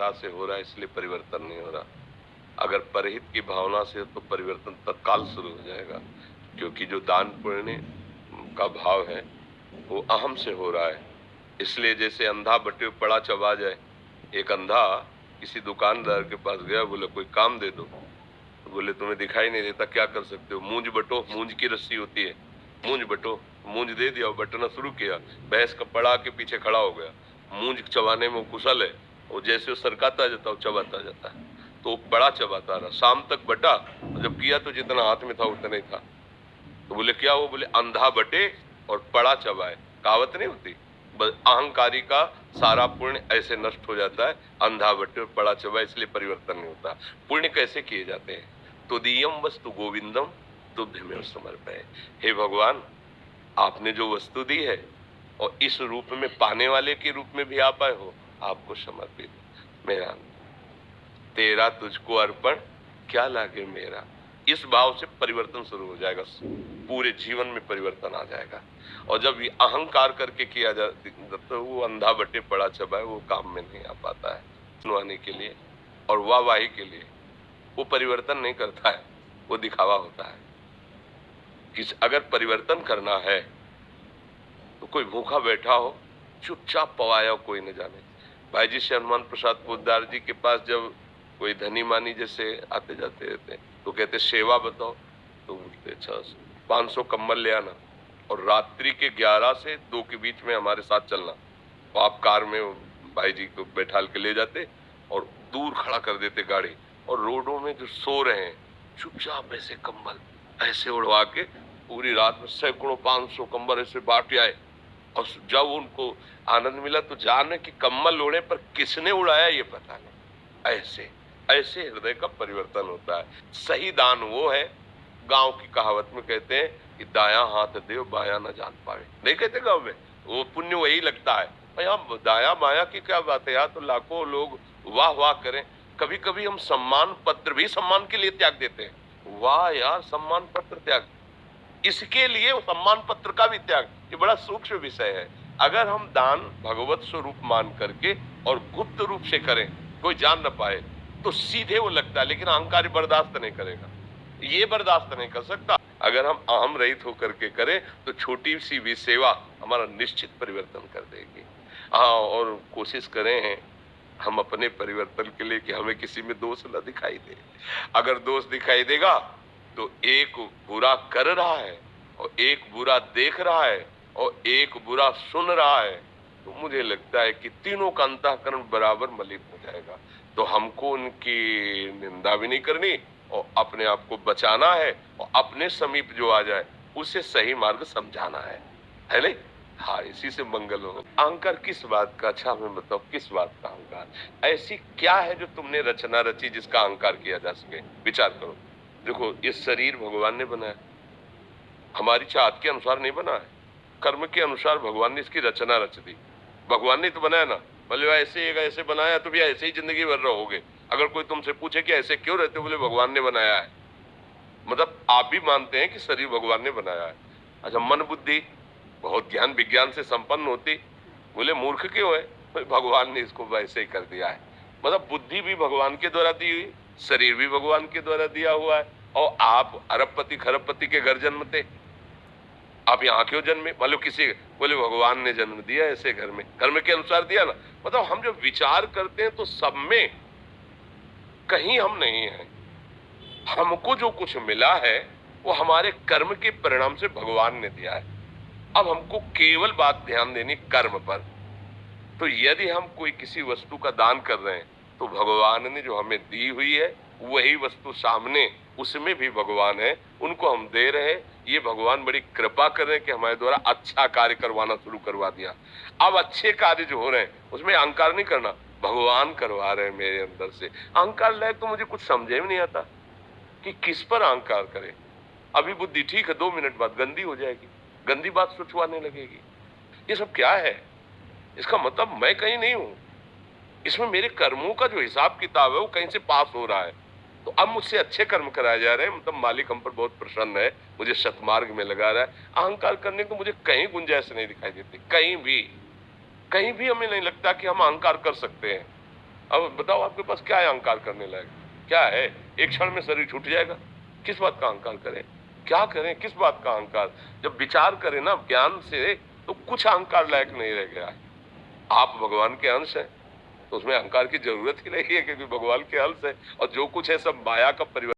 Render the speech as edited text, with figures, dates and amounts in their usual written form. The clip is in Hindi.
परा से हो रहा है इसलिए परिवर्तन नहीं हो रहा। अगर परहित की भावना से तो परिवर्तन तत्काल शुरू हो जाएगा, क्योंकि जो दान पुण्य का भाव है वो अहम से हो रहा है। इसलिए जैसे अंधा बटे पड़ा चबा जाए, एक अंधा किसी दुकानदार के पास गया, बोले कोई काम दे दो, तो बोले तुम्हें दिखाई नहीं देता, क्या कर सकते हो, मूंज बटो, मूंज की रस्सी होती है, मूंज बटो, मूंज दे दिया, बटना शुरू किया, भैंस का पड़ा के पीछे खड़ा हो गया, मूंज चबाने में वो कुशल है, वो जैसे वो सरकाता जाता है वो चबाता जाता है, तो वो बड़ा चबाता रहा, शाम तक बटा, जब किया तो जितना हाथ में था उतना ही था। तो बोले क्या, वो बोले अंधा बटे और पड़ा चबाए, कहावत नहीं होती, अहंकारी का सारा पुण्य ऐसे नष्ट हो जाता है, अंधा बटे और पड़ा चबाए, इसलिए परिवर्तन नहीं होता। पुण्य कैसे किए जाते हैं, तो दियम वस्तु गोविंदम तुभ्यमेव समर्पये। हे भगवान, आपने जो वस्तु दी है और इस रूप में पाने वाले के रूप में भी आप आए हो, आपको समर्पित मेरा, तेरा तुझको अर्पण क्या लागे मेरा, इस भाव से परिवर्तन शुरू हो जाएगा, पूरे जीवन में परिवर्तन आ जाएगा। और जब ये अहंकार करके किया जाता तो वो अंधा बटे पड़ा चबाए, वो काम में नहीं आ पाता है, सुनवाने के लिए और वाहवाही के लिए वो परिवर्तन नहीं करता है, वो दिखावा होता है। कि अगर परिवर्तन करना है तो कोई भूखा बैठा हो, चुपचाप पवाया कोई न जाने। भाई जी से हनुमान प्रसाद पोद्दार जी के पास जब कोई धनी मानी जैसे आते जाते रहते तो कहते सेवा बताओ, तो बोलते अच्छा 500 कम्बल ले आना और रात्रि के 11 से 2 के बीच में हमारे साथ चलना। तो आप कार में भाई जी को बैठाल के ले जाते और दूर खड़ा कर देते गाड़ी, और रोडों में जो सो रहे हैं चुपचाप ऐसे कंबल ऐसे उड़वा के पूरी रात में सैकड़ों 500 कंबल ऐसे बांट आए। और जब उनको आनंद मिला तो जाने कि कम्बल ओढ़े पर किसने उड़ाया ये पता नहीं। ऐसे ऐसे हृदय का परिवर्तन होता है। सही दान वो है, गांव की कहावत में कहते हैं कि दाया हाथ देव बाया न जान पावे, नहीं कहते गांव में, वो पुण्य वही लगता है। भाई दाया माया की क्या बात है यार, तो लाखों लोग वाह वाह करें, कभी कभी हम सम्मान पत्र भी सम्मान के लिए त्याग देते हैं। वाह यार, सम्मान पत्र त्याग, इसके लिए सम्मान पत्र का भी त्याग, ये बड़ा सूक्ष्म विषय है। अगर हम दान भगवत स्वरूप मान करके और गुप्त रूप से करें, कोई जान न पाए, तो सीधे वो लगता है, लेकिन अहंकारी बर्दाश्त नहीं करेगा, ये बर्दाश्त नहीं कर सकता। अगर हम अहम रहित होकर के करें तो छोटी सी भी सेवा हमारा निश्चित परिवर्तन कर देगी। हाँ, और कोशिश करें हम अपने परिवर्तन के लिए कि हमें किसी में दोष न दिखाई दे। अगर दोष दिखाई देगा तो एक बुरा कर रहा है और एक बुरा देख रहा है और एक बुरा सुन रहा है, तो मुझे लगता है कि तीनों का अंतःकरण बराबर मलिन हो जाएगा। तो हमको उनकी निंदा भी नहीं करनी और अपने आप को बचाना है, और अपने समीप जो आ जाए उसे सही मार्ग समझाना है नहीं? हाँ, इसी से मंगल हो। अहंकार किस बात का, अच्छा हमें बताओ, किस बात का अहंकार? ऐसी क्या है जो तुमने रचना रची जिसका अहंकार किया जा सके? विचार करो। देखो, ये शरीर भगवान ने बनाया, हमारी चाहत के अनुसार नहीं बना है, कर्म के अनुसार भगवान ने इसकी रचना रच दी। भगवान ने तो बनाया ना, बोले ऐसे बनाया तो भी ऐसे ही जिंदगी भर रहोगे। अगर कोई तुमसे पूछे कि ऐसे क्यों रहते हो, बोले भगवान ने बनाया है। मतलब आप भी मानते हैं कि शरीर भगवान ने बनाया है। अच्छा, मन बुद्धि बहुत ज्ञान विज्ञान से संपन्न होती, बोले मूर्ख क्यों है, भगवान ने इसको वैसे ही कर दिया है। मतलब बुद्धि भी भगवान के द्वारा दी हुई, शरीर भी भगवान के द्वारा दिया हुआ है। और आप अरबपति खरबपति के घर जन्मते, आप यहाँ क्यों जन्मे? मान लो किसी, बोले भगवान ने जन्म दिया ऐसे घर में, कर्म के अनुसार दिया ना। मतलब हम जब विचार करते हैं तो सब में कहीं हम नहीं हैं। हमको जो कुछ मिला है वो हमारे कर्म के परिणाम से भगवान ने दिया है। अब हमको केवल बात ध्यान देनी कर्म पर। तो यदि हम कोई किसी वस्तु का दान कर रहे हैं तो भगवान ने जो हमें दी हुई है वही वस्तु सामने, उसमें भी भगवान है, उनको हम दे रहे। ये भगवान बड़ी कृपा कर रहे हैं कि हमारे द्वारा अच्छा कार्य करवाना शुरू करवा दिया। अब अच्छे कार्य जो हो रहे हैं उसमें अहंकार नहीं करना, भगवान करवा रहे हैं मेरे अंदर से। अहंकार लायक तो मुझे कुछ समझे में नहीं आता कि किस पर अहंकार करे। अभी बुद्धि ठीक है, 2 मिनट बाद गंदी हो जाएगी, गंदी बात सोचवाने लगेगी। ये सब क्या है? इसका मतलब मैं कहीं नहीं हूं, इसमें मेरे कर्मों का जो हिसाब किताब है वो कहीं से पास हो रहा है। तो अब मुझसे अच्छे कर्म कराए जा रहे हैं, मतलब मालिक हम पर बहुत प्रसन्न है, मुझे सतमार्ग में लगा रहा है। अहंकार करने को मुझे कहीं गुंजाइश नहीं दिखाई देती, कहीं भी हमें नहीं लगता कि हम अहंकार कर सकते हैं। अब बताओ आपके पास क्या है अहंकार करने लायक? क्या है? एक क्षण में शरीर छूट जाएगा। किस बात का अहंकार करें? क्या करें? किस बात का अहंकार? जब विचार करें ना ज्ञान से, तो कुछ अहंकार लायक नहीं रह गया है। आप भगवान के अंश हैं, तो उसमें अहंकार की जरूरत ही नहीं है, क्योंकि भगवान के अंश है, और जो कुछ है सब माया का परिवर्तन